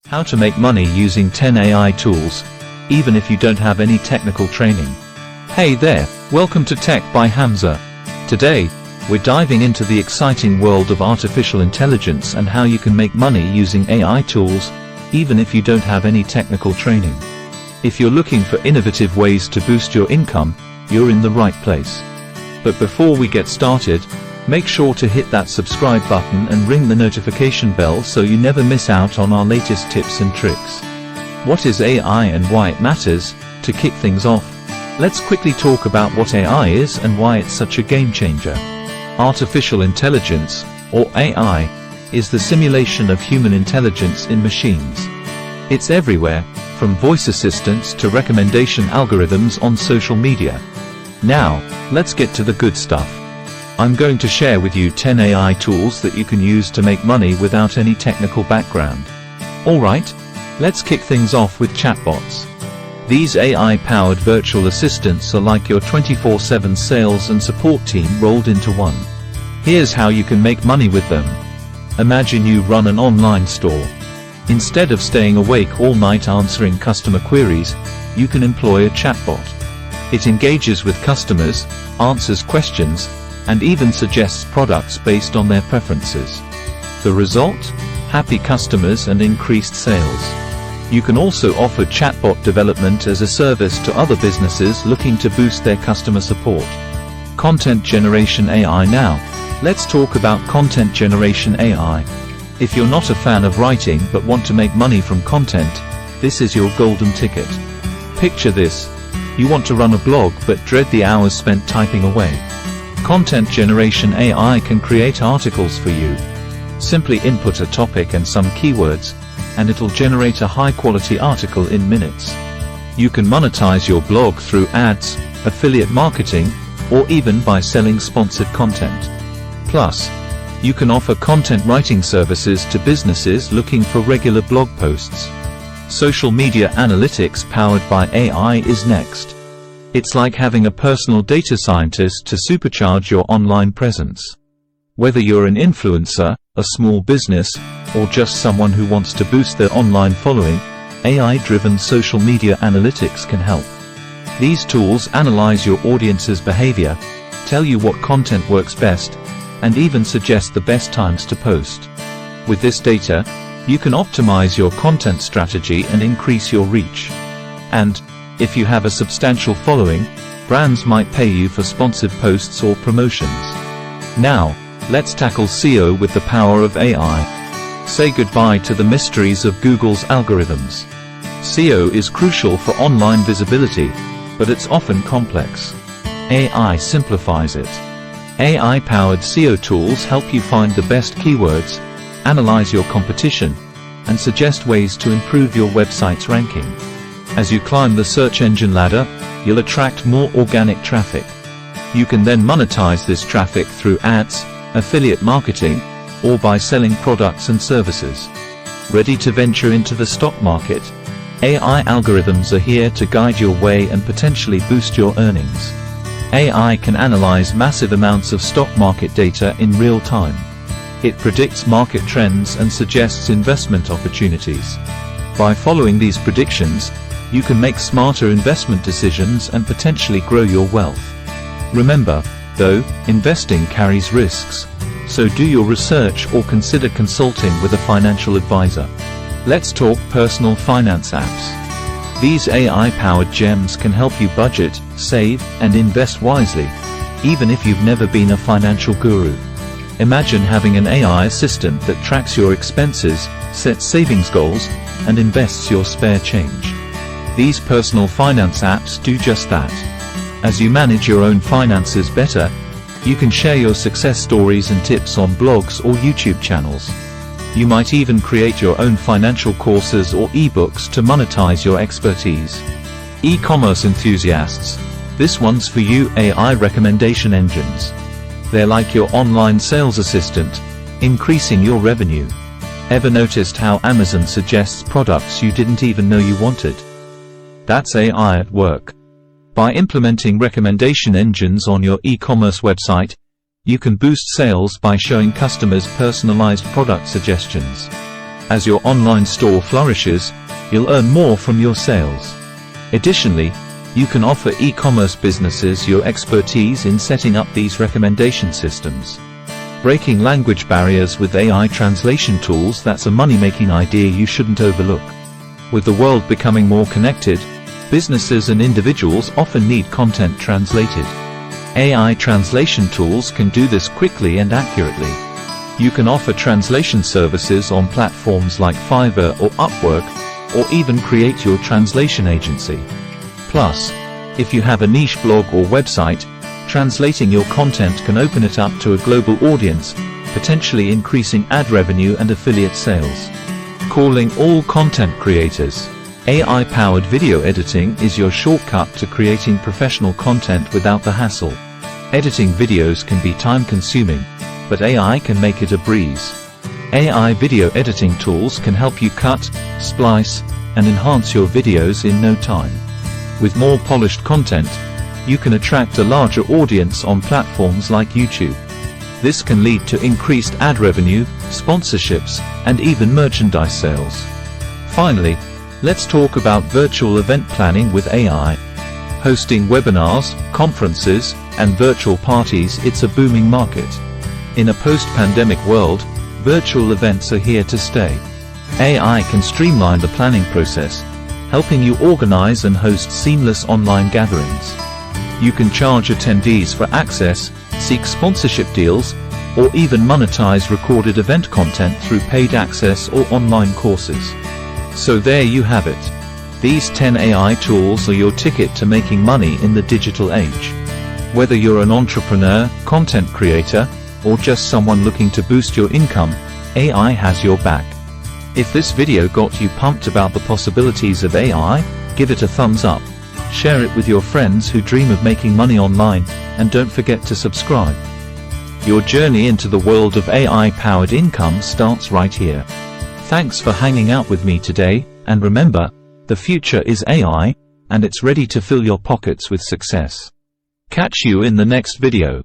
How to make money using 10 AI tools, even if you don't have any technical training. Hey there, welcome to Tech by Hamza. Today, we're diving into the exciting world of artificial intelligence and how you can make money using AI tools, even if you don't have any technical training. If you're looking for innovative ways to boost your income, you're in the right place. But before we get started, make sure to hit that subscribe button and ring the notification bell so you never miss out on our latest tips and tricks. What is AI and why it matters? To kick things off, let's quickly talk about what AI is and why it's such a game changer. Artificial intelligence, or AI, is the simulation of human intelligence in machines. It's everywhere, from voice assistants to recommendation algorithms on social media. Now, let's get to the good stuff. I'm going to share with you 10 AI tools that you can use to make money without any technical background. Alright, let's kick things off with chatbots. These AI-powered virtual assistants are like your 24/7 sales and support team rolled into one. Here's how you can make money with them. Imagine you run an online store. Instead of staying awake all night answering customer queries, you can employ a chatbot. It engages with customers, answers questions, and even suggests products based on their preferences. The result? Happy customers and increased sales. You can also offer chatbot development as a service to other businesses looking to boost their customer support. Content generation AI. Now, let's talk about content generation AI. If you're not a fan of writing but want to make money from content, this is your golden ticket. Picture this. You want to run a blog but dread the hours spent typing away. Content generation AI can create articles for you. Simply input a topic and some keywords, and it'll generate a high-quality article in minutes. You can monetize your blog through ads, affiliate marketing, or even by selling sponsored content. Plus, you can offer content writing services to businesses looking for regular blog posts. Social media analytics powered by AI is next. It's like having a personal data scientist to supercharge your online presence. Whether you're an influencer, a small business, or just someone who wants to boost their online following, AI-driven social media analytics can help. These tools analyze your audience's behavior, tell you what content works best, and even suggest the best times to post. With this data, you can optimize your content strategy and increase your reach. And, if you have a substantial following, brands might pay you for sponsored posts or promotions. Now, let's tackle SEO with the power of AI. Say goodbye to the mysteries of Google's algorithms. SEO is crucial for online visibility, but it's often complex. AI simplifies it. AI-powered SEO tools help you find the best keywords, analyze your competition, and suggest ways to improve your website's ranking. As you climb the search engine ladder, you'll attract more organic traffic. You can then monetize this traffic through ads, affiliate marketing, or by selling products and services. Ready to venture into the stock market? AI algorithms are here to guide your way and potentially boost your earnings. AI can analyze massive amounts of stock market data in real time. It predicts market trends and suggests investment opportunities. By following these predictions, you can make smarter investment decisions and potentially grow your wealth. Remember, though, investing carries risks, so do your research or consider consulting with a financial advisor. Let's talk personal finance apps. These AI-powered gems can help you budget, save, and invest wisely, even if you've never been a financial guru. Imagine having an AI assistant that tracks your expenses, sets savings goals, and invests your spare change. These personal finance apps do just that. As you manage your own finances better, you can share your success stories and tips on blogs or YouTube channels. You might even create your own financial courses or ebooks to monetize your expertise. E-commerce enthusiasts, this one's for you. AI recommendation engines. They're like your online sales assistant, increasing your revenue. Ever noticed how Amazon suggests products you didn't even know you wanted? That's AI at work. By implementing recommendation engines on your e-commerce website, you can boost sales by showing customers personalized product suggestions. As your online store flourishes, you'll earn more from your sales. Additionally, you can offer e-commerce businesses your expertise in setting up these recommendation systems. Breaking language barriers with AI translation tools, that's a money-making idea you shouldn't overlook. With the world becoming more connected, businesses and individuals often need content translated. AI translation tools can do this quickly and accurately. You can offer translation services on platforms like Fiverr or Upwork, or even create your translation agency. Plus, if you have a niche blog or website, translating your content can open it up to a global audience, potentially increasing ad revenue and affiliate sales. Calling all content creators. AI-powered video editing is your shortcut to creating professional content without the hassle. Editing videos can be time-consuming, but AI can make it a breeze. AI video editing tools can help you cut, splice, and enhance your videos in no time. With more polished content, you can attract a larger audience on platforms like YouTube. This can lead to increased ad revenue, sponsorships, and even merchandise sales. Finally, let's talk about virtual event planning with AI. Hosting webinars, conferences, and virtual parties, it's a booming market. In a post-pandemic world, virtual events are here to stay. AI can streamline the planning process, helping you organize and host seamless online gatherings. You can charge attendees for access, seek sponsorship deals, or even monetize recorded event content through paid access or online courses. So there you have it. These 10 AI tools are your ticket to making money in the digital age. Whether you're an entrepreneur, content creator, or just someone looking to boost your income, AI has your back. If this video got you pumped about the possibilities of AI, give it a thumbs up. Share it with your friends who dream of making money online, and don't forget to subscribe. Your journey into the world of AI-powered income starts right here. Thanks for hanging out with me today, and remember, the future is AI, and it's ready to fill your pockets with success. Catch you in the next video.